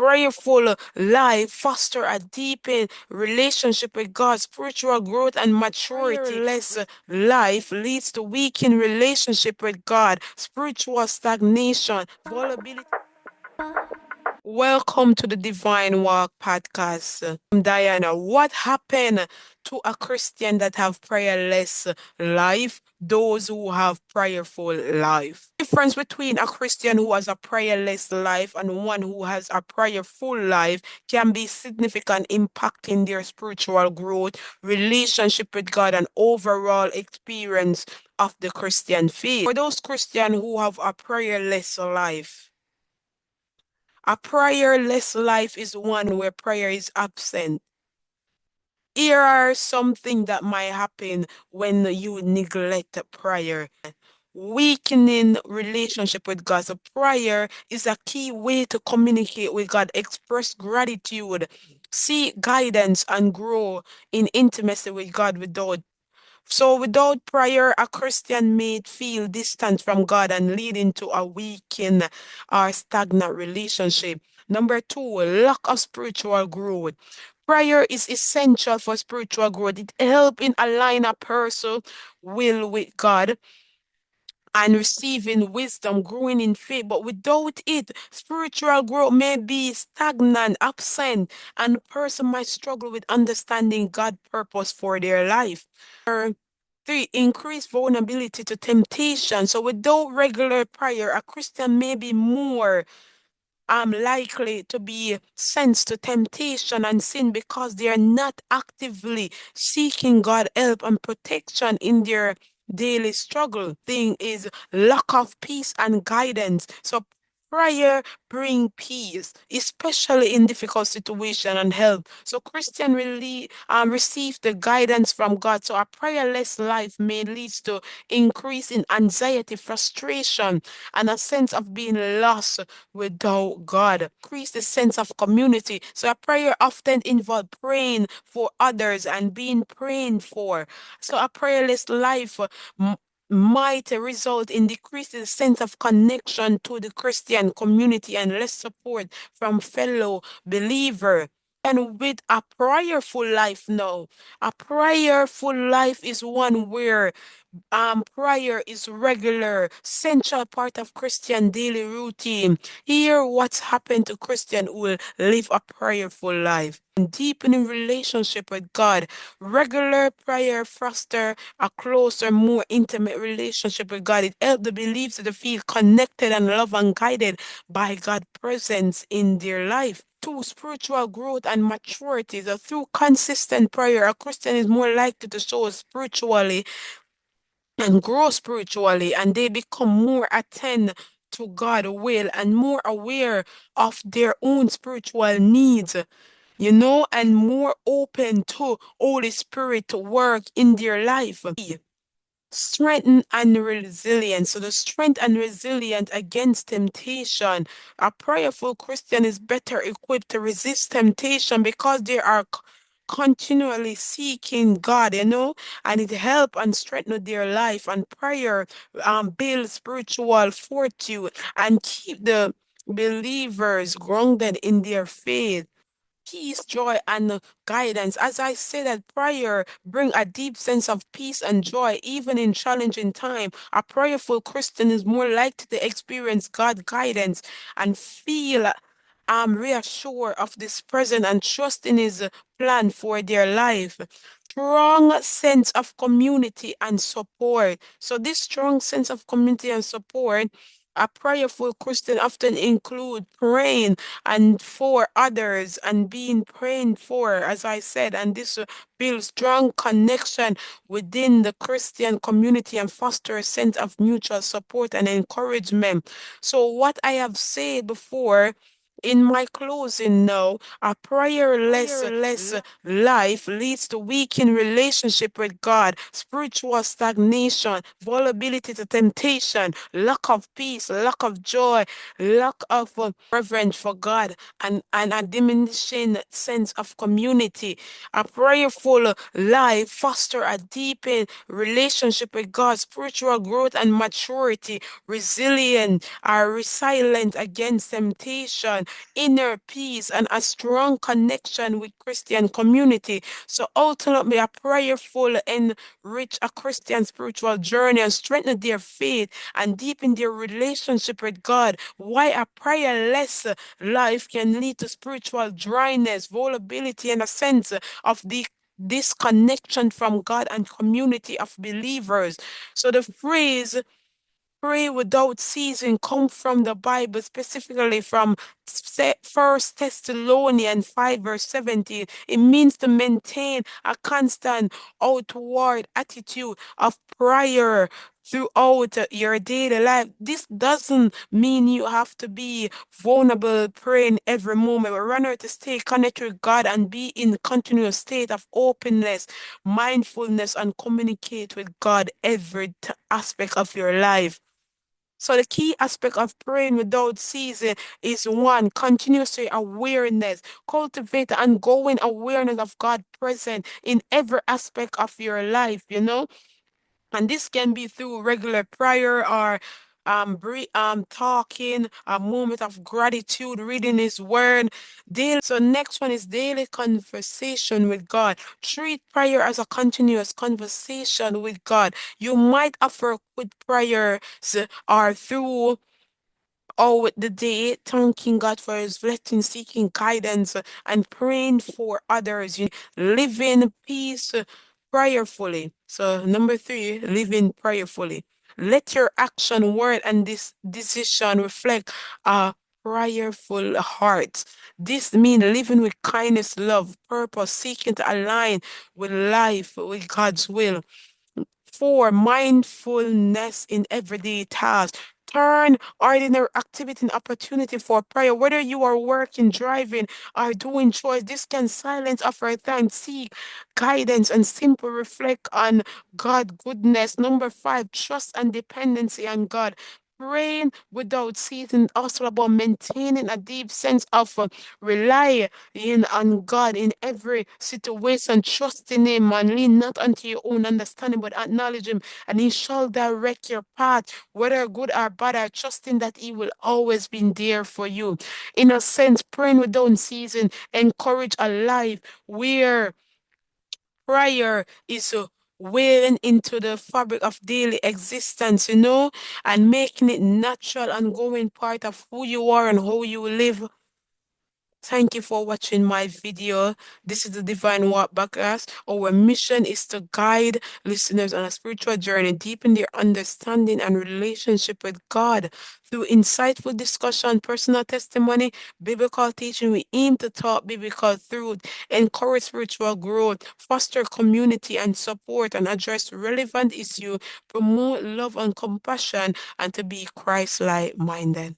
prayerful life foster a deepened relationship with God, spiritual growth and maturity. Prayerless life leads to weakened relationship with God, spiritual stagnation, vulnerability. Welcome to the Divine Walk podcast. I'm Diana. What happened to a Christian that have prayerless life? Those who have prayerful life. Difference between a Christian who has a prayerless life and one who has a prayerful life can be significant, impacting their spiritual growth, relationship with God, and overall experience of the Christian faith. For those Christians who have a prayerless life, a prayerless life is one where prayer is absent. Here are some things that might happen when you neglect prayer. Weakening relationship with God. So prayer is a key way to communicate with God, express gratitude, seek guidance, and grow in intimacy with God without prayer, a Christian may feel distant from God and leading to a weakened or stagnant relationship. Number two, lack of spiritual growth. Prayer is essential for spiritual growth. It helps in align a person will with God and receiving wisdom, growing in faith. But without it, spiritual growth may be stagnant, absent, and the person might struggle with understanding God's purpose for their life. Three, increased vulnerability to temptation. So without regular prayer, a Christian may be more likely to be sent to temptation and sin because they are not actively seeking God help and protection in their daily struggle. Thing is lack of peace and guidance. So prayer bring peace, especially in difficult situation and help. So Christian really receive the guidance from God. So a prayerless life may lead to increase in anxiety, frustration, and a sense of being lost without God. Increase the sense of community. So a prayer often involves praying for others and being prayed for. So a prayerless life might result in decreasing sense of connection to the Christian community and less support from fellow believer. And with a prayerful life now, a prayerful life is one where prayer is regular, central part of Christian daily routine. Here, what's happened to Christian who will live a prayerful life. Deepening relationship with God. Regular prayer foster a closer, more intimate relationship with God. It helps the believers to feel connected and loved and guided by God's presence in their life. Two, spiritual growth and maturity. So through consistent prayer, a Christian is more likely to show spiritually and grow spiritually, and they become more attentive to God's will and more aware of their own spiritual needs, and more open to Holy Spirit to work in their life. Strength and resilience. So the strength and resilience against temptation. A prayerful Christian is better equipped to resist temptation because they are continually seeking God, and it help and strengthen their life. And prayer build spiritual fortitude and keep the believers grounded in their faith, peace, joy, and guidance. As I say that prayer bring a deep sense of peace and joy even in challenging time. A prayerful Christian is more likely to experience God guidance and feel reassured of this present and trust in his plan for their life. Strong sense of community and support. So this strong sense of community and support, a prayerful Christian often include praying and for others and being prayed for, as I said, and this builds strong connection within the Christian community and foster a sense of mutual support and encouragement. So what I have said before, in my closing now, a prayerless life leads to weakened relationship with God, spiritual stagnation, vulnerability to temptation, lack of peace, lack of joy, lack of reverence for God, and a diminishing sense of community. A prayerful life foster a deepened relationship with God, spiritual growth and maturity, resilient, are resilient against temptation, inner peace and a strong connection with Christian community. So ultimately, a prayerful enrich a Christian spiritual journey and strengthen their faith and deepen their relationship with God. Why a prayerless life can lead to spiritual dryness, vulnerability, and a sense of the disconnection from God and community of believers. So the phrase pray without ceasing come from the Bible, specifically from First Thessalonians 5 verse 17. It means to maintain a constant outward attitude of prayer throughout your daily life. This doesn't mean you have to be vulnerable, praying every moment, but rather to stay connected with God and be in continuous state of openness, mindfulness, and communicate with God every aspect of your life. So the key aspect of praying without ceasing is one, continuous awareness. Cultivate an ongoing awareness of God present in every aspect of your life, and this can be through regular prayer or talking, a moment of gratitude, reading His Word daily. So next one is daily conversation with God. Treat prayer as a continuous conversation with God. You might offer with prayers or through with the day, thanking God for His blessing, seeking guidance, and praying for others. Living peace prayerfully. So, number three, living prayerfully. Let your action, word, and this decision reflect a prayerful heart. This means living with kindness, love, purpose, seeking to align with life, with God's will. Four, mindfulness in everyday tasks. Turn ordinary activity and opportunity for prayer. Whether you are working, driving, or doing chores, this can silence offer thanks, seek guidance, and simply reflect on God's goodness. Number five, trust and dependency on God. Praying without ceasing also about maintaining a deep sense of relying on God in every situation, trusting Him and lean not unto your own understanding, but acknowledge Him, and He shall direct your path, whether good or bad, or trusting that He will always be there for you. In a sense, praying without ceasing encourage a life where prayer is woven into the fabric of daily existence, and making it natural and going part of who you are and how you live. Thank you for watching my video. This is the Divine Walk Podcast. Our mission is to guide listeners on a spiritual journey, deepen their understanding and relationship with God. Through insightful discussion, personal testimony, biblical teaching, we aim to talk biblical truth, encourage spiritual growth, foster community and support, and address relevant issues, promote love and compassion, and to be Christ-like minded.